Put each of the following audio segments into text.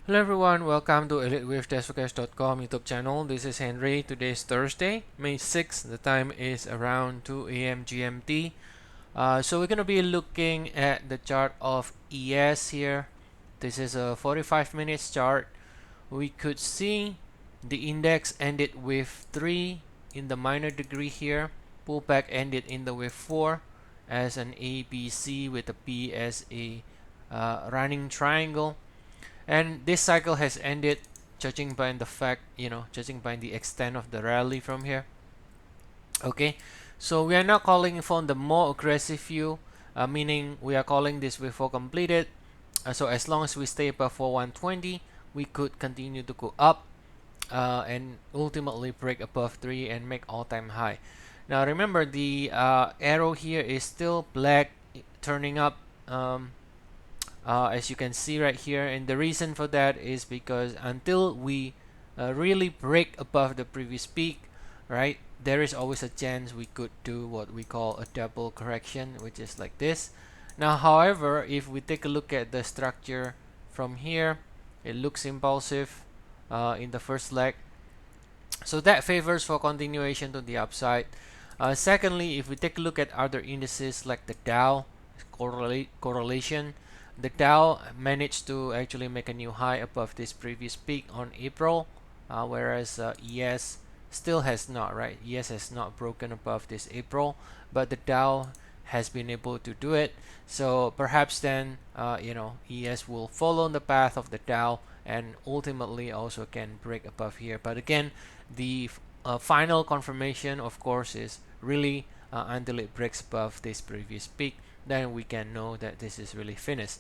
Hello everyone, welcome to ElliottWave.com YouTube channel. This is Henry. Today is Thursday, May 6th. The time is around 2 a.m. GMT. So we're going to be looking at the chart of ES here. This is a 45 minutes chart. We could see the index ended with 3 in the minor degree here. Pullback ended in the wave 4 as an ABC with a P as a running triangle. And this cycle has ended, judging by the fact, judging by the extent of the rally from here. Okay, so we are now calling for the more aggressive view, meaning we are calling this before completed. So as long as we stay above 4120, we could continue to go up and ultimately break above 3 and make all-time high. Now remember, the arrow here is still black, turning up. As you can see right here, and the reason for that is because until we really break above the previous peak, right, there is always a chance we could do what we call a double correction, which is like this. Now however, if we take a look at the structure from here, it looks impulsive in the first leg, so that favors for continuation to the upside. Secondly, if we take a look at other indices like the Dow correlation, the Dow managed to actually make a new high above this previous peak on April, whereas ES still has not, right? ES has not broken above this April, but the Dow has been able to do it. So perhaps then, ES will follow the path of the Dow and ultimately also can break above here. But again, the final confirmation, of course, is really until it breaks above this previous peak. Then we can know that this is really finished.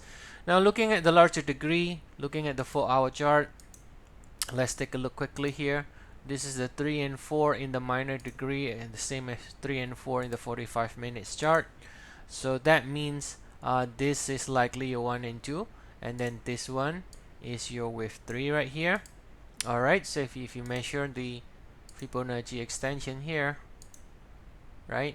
Now looking at the larger degree, looking at the 4-hour chart, let's take a look quickly here. This is the 3 and 4 in the minor degree and the same as 3 and 4 in the 45 minutes chart. So that means this is likely your 1 and 2, and then this one is your wave 3 right here. Alright, so if you measure the Fibonacci extension here, right,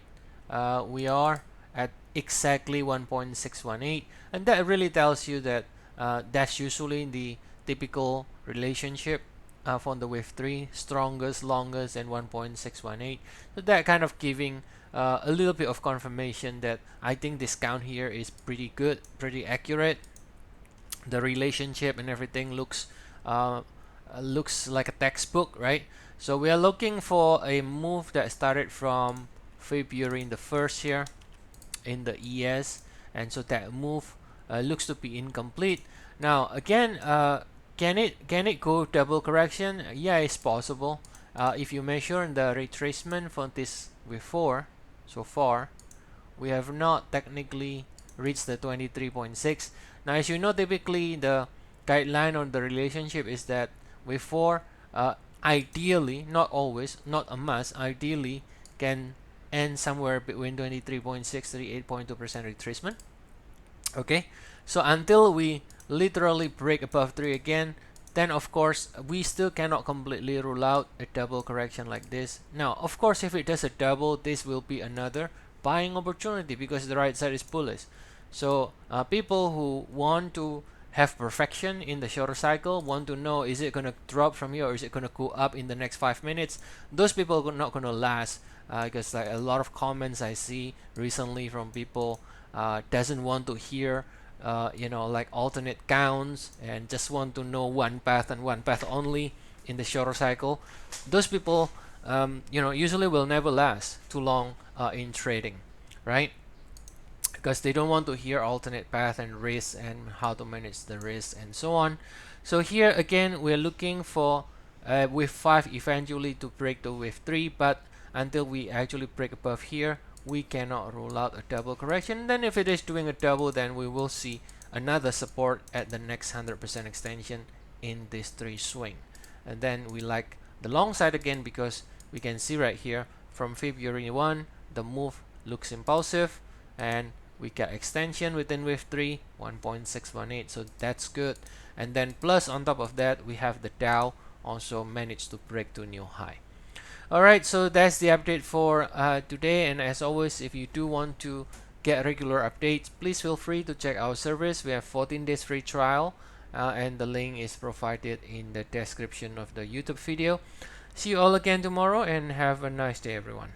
we are at exactly 1.618, and that really tells you that that's usually the typical relationship for the wave 3, strongest, longest, and 1.618. So that kind of giving a little bit of confirmation that I think this count here is pretty good, pretty accurate. The relationship and everything looks like a textbook, right? So we are looking for a move that started from February in the 1st here in the ES, and so that move looks to be incomplete. Now again, can it go double correction? Yeah, it's possible. If you measure the retracement for this before, so far we have not technically reached the 23.6. Now as you know, typically the guideline on the relationship is that before, ideally, not always, not a must, ideally can end somewhere between 23.6 38.2% retracement. Okay, so until we literally break above 3 again, then of course we still cannot completely rule out a double correction like this. Now of course, if it does a double, this will be another buying opportunity because the right side is bullish. So people who want to have perfection in the shorter cycle, want to know, is it going to drop from here or is it going to go up in the next 5 minutes? Those people are not going to last, because like a lot of comments I see recently from people doesn't want to hear like alternate counts and just want to know one path and one path only in the shorter cycle. Those people usually will never last too long in trading, right? Because they don't want to hear alternate path and risk and how to manage the risk and so on. So here again, we're looking for wave 5 eventually to break the wave 3, but until we actually break above here, we cannot rule out a double correction. Then if it is doing a double, then we will see another support at the next 100% extension in this 3 swing. And then we like the long side again, because we can see right here from February 1, the move looks impulsive, and we got extension within wave 3, 1.618, so that's good. And then plus on top of that, we have the Dow also managed to break to a new high. Alright, so that's the update for today, and as always, if you do want to get regular updates, please feel free to check our service. We have 14 days free trial, and the link is provided in the description of the YouTube video. See you all again tomorrow and have a nice day, everyone.